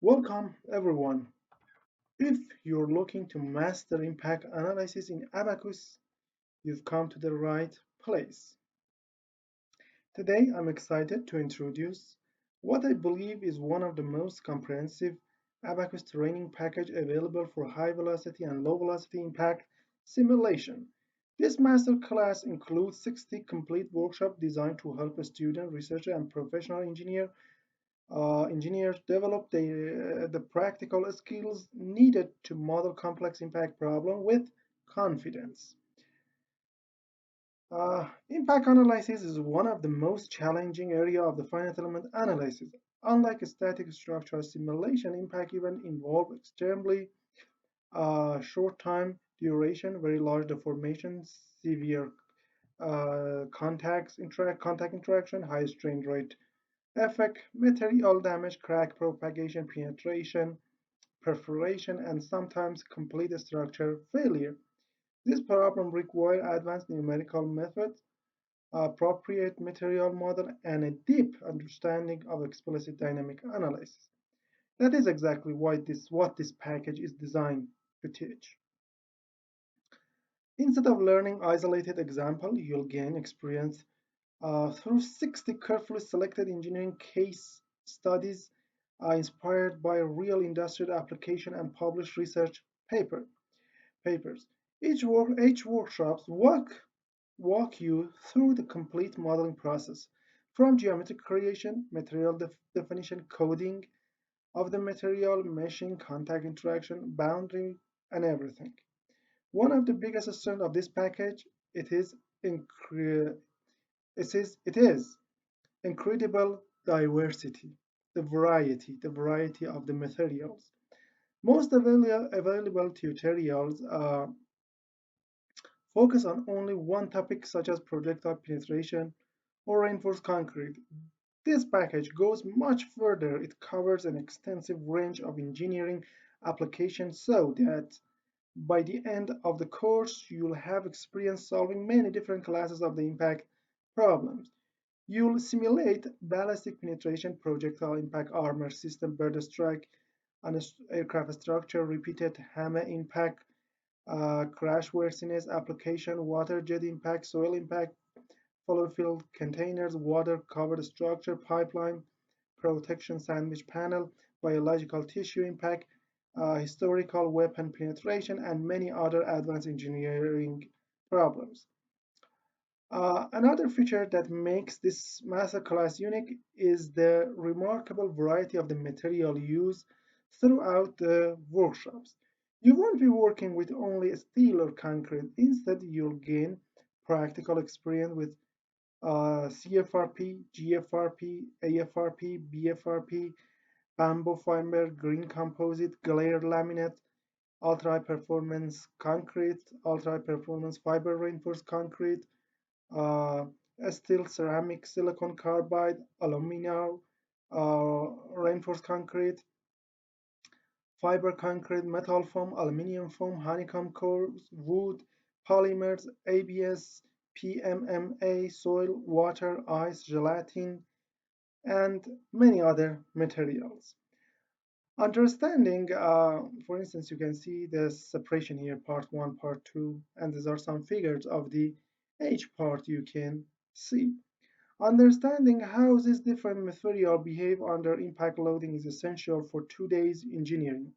Welcome, everyone. If you're looking to master impact analysis in Abaqus, you've come to the right place. Today, I'm excited to introduce what I believe is one of the most comprehensive Abaqus training package available for high velocity and low velocity impact simulation. This masterclass includes 60 complete workshops designed to help a student, researcher, and professional engineers develop the practical skills needed to model complex impact problems with confidence. Impact analysis is one of the most challenging areas of the finite element analysis. Unlike a static structural simulation, impact events involve extremely short time duration, very large deformations, severe contact interaction, high strain rate effect, material damage, crack propagation, penetration, perforation, and sometimes complete structure failure. This problem requires advanced numerical methods, appropriate material model, and a deep understanding of explicit dynamic analysis. That is exactly what this package is designed to teach. Instead of learning isolated example, you'll gain experience through 60 carefully selected engineering case studies inspired by real industrial application and published research papers. Each workshops walk you through the complete modeling process, from geometric creation, material definition, coding of the material, meshing, contact interaction, boundary, and everything. One of the biggest strengths of this package it is incre- it is incredible diversity, the variety of the materials. Most available tutorials focus on only one topic, such as projectile penetration or reinforced concrete. This package goes much further. It covers an extensive range of engineering applications so that by the end of the course, you'll have experience solving many different classes of the impact problems. You'll simulate ballistic penetration, projectile impact armor system, bird strike on an aircraft structure, repeated hammer impact, crash worthiness application, water jet impact, soil impact, follow field containers, water covered structure, pipeline, protection sandwich panel, biological tissue impact, historical weapon penetration, and many other advanced engineering problems. Another feature that makes this masterclass unique is the remarkable variety of the material used throughout the workshops. You won't be working with only steel or concrete. Instead, you'll gain practical experience with CFRP, GFRP, AFRP, BFRP, bamboo fiber, green composite, glare laminate, ultra performance concrete, ultra performance fiber reinforced concrete, uh, steel, ceramic, silicon carbide, aluminum, reinforced concrete, fiber concrete, metal foam, aluminum foam, honeycomb cores, wood, polymers, ABS, PMMA, soil, water, ice, gelatin, and many other materials. Understanding, for instance, you can see the separation here, part one, part two, and these are some figures of the each part you can see. Understanding how these different materials behave under impact loading is essential for today's engineering,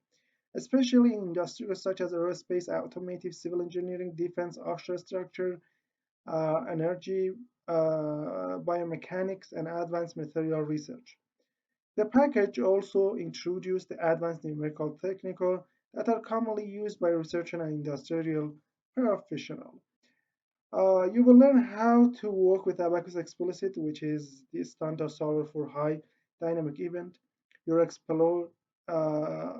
especially in industries such as aerospace, automotive, civil engineering, defense, offshore structure, energy, biomechanics, and advanced material research. The package also introduced the advanced numerical techniques that are commonly used by researchers and industrial professionals. You will learn how to work with Abaqus Explicit, which is the standard solver for high dynamic event. You'll explore uh,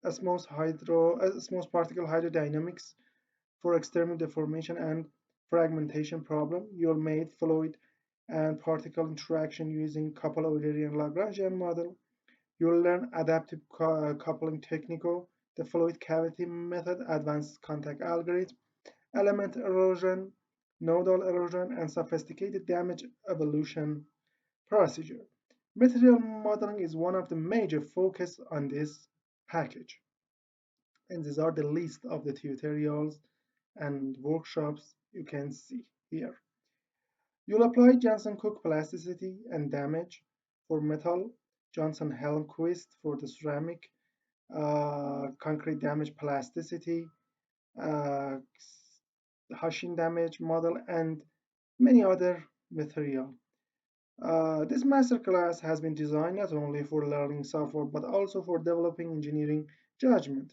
osmose particle hydrodynamics for external deformation and fragmentation problem. You'll make fluid and particle interaction using couple Eulerian Lagrangian model. You'll learn adaptive coupling technique, the fluid cavity method, advanced contact algorithm, element erosion, nodal erosion, and sophisticated damage evolution procedure. Material modeling is one of the major focus on this package. And these are the list of the tutorials and workshops you can see here. You'll apply Johnson-Cook plasticity and damage for metal, Johnson-Holmquist for the ceramic, concrete damage plasticity, uh, Hashing damage model, and many other material. This masterclass has been designed not only for learning software but also for developing engineering judgment.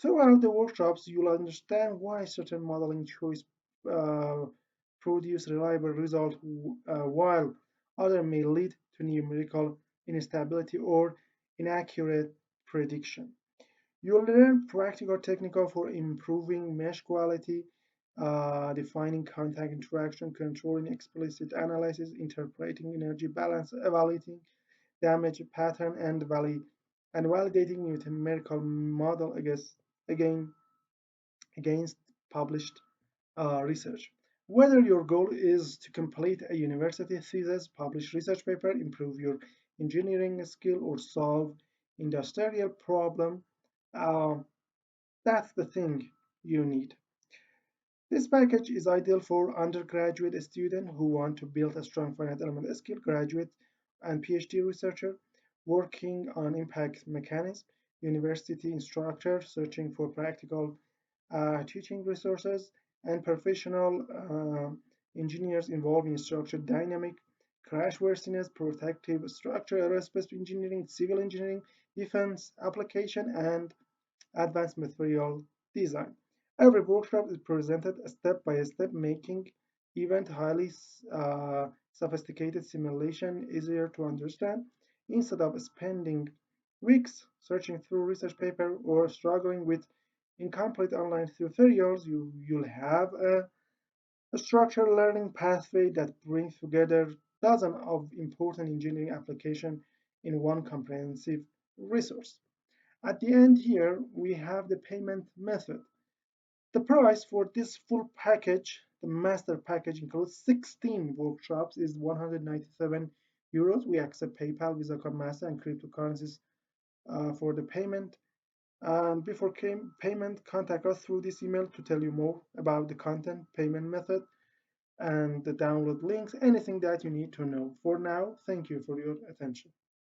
Throughout the workshops, you'll understand why certain modeling choice uh, produce reliable results while other may lead to numerical instability or inaccurate prediction. You'll learn practical technical for improving mesh quality, defining contact interaction, controlling explicit analysis, interpreting energy balance, evaluating damage pattern, and validating numerical model again against published research. Whether your goal is to complete a university thesis, publish research paper, improve your engineering skill, or solve industrial problem, uh, that's the thing you need. This package is ideal for undergraduate students who want to build a strong finite element skill, graduate and PhD researcher working on impact mechanism, university instructor searching for practical teaching resources, and professional engineers involved in structure dynamic, crashworthiness, protective structure, aerospace engineering, civil engineering, defense application, and advanced material design. Every workshop is presented step by step, making even highly sophisticated simulation easier to understand. Instead of spending weeks searching through research paper or struggling with incomplete online tutorials, you'll have a structured learning pathway that brings together dozens of important engineering applications in one comprehensive resource. At the end here, we have the payment method. The price for this full package, the master package includes 16 workshops, is 197 euros. We accept PayPal, Visa Card, Master, and cryptocurrencies for the payment. And before payment, contact us through this email to tell you more about the content, payment method, and the download links, anything that you need to know. For now, thank you for your attention.